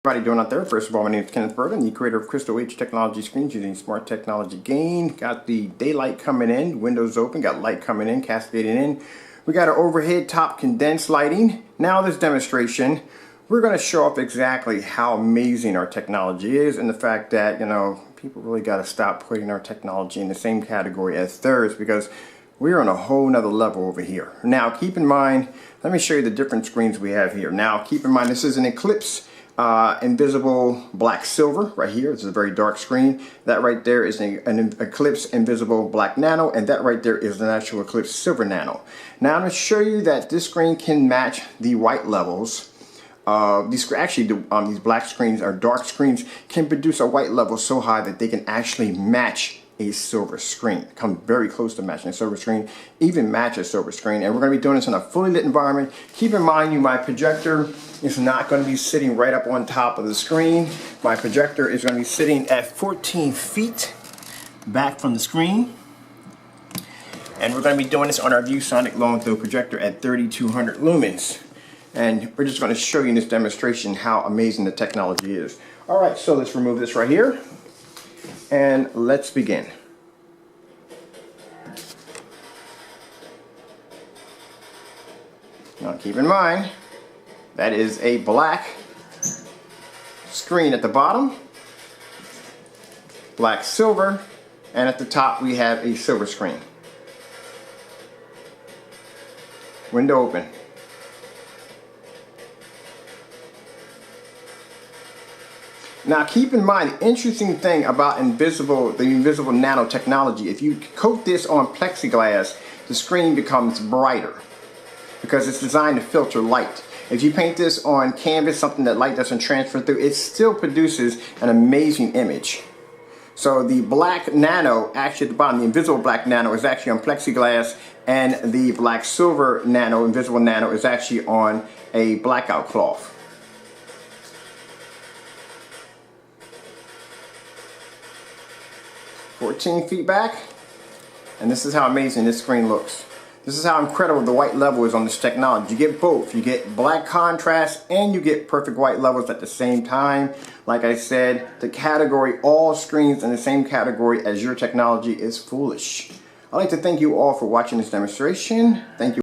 Everybody doing out there? First of all, my name is Kenneth Bird. I'm the creator of Crystal H Technology Screens using smart technology gain. Got the daylight coming in, windows open, got light coming in, cascading in. We got our overhead top condensed lighting. Now this demonstration, we're going to show off exactly how amazing our technology is and the fact that, people really got to stop putting our technology in the same category as theirs because we're on a whole nother level over here. Now keep in mind, let me show you the different screens we have here. Now keep in mind this is an Eclipse Invisible Black Silver right here. This is a very dark screen. That right there is an Eclipse Invisible Black Nano, and that right there is an actual Eclipse Silver Nano. Now I'm going to show you that this screen can match the white levels. These black screens or dark screens can produce a white level so high that they can actually match a silver screen. Come very close to matching a silver screen, even match a silver screen. And we're going to be doing this in a fully lit environment. Keep in mind, my projector is not going to be sitting right up on top of the screen. My projector is going to be sitting at 14 feet back from the screen. And we're going to be doing this on our ViewSonic long throw projector at 3200 lumens. And we're just going to show you in this demonstration how amazing the technology is. All right, so let's remove this right here. And let's begin. Now keep in mind, that is a black screen at the bottom, black silver, and at the top we have a silver screen. Window open. Now keep in mind, the interesting thing about the invisible nanotechnology, if you coat this on plexiglass, the screen becomes brighter because it's designed to filter light. If you paint this on canvas, something that light doesn't transfer through, it still produces an amazing image. So the black nano, actually at the bottom, the invisible black nano is actually on plexiglass, and the black silver nano, invisible nano, is actually on a blackout cloth. "14 feet back," and this is how amazing this screen looks. This is how incredible the white level is on this technology. You get both. You get black contrast and you get perfect white levels at the same time. Like I said, the category, all screens in the same category as your technology is foolish. I'd like to thank you all for watching this demonstration. Thank you.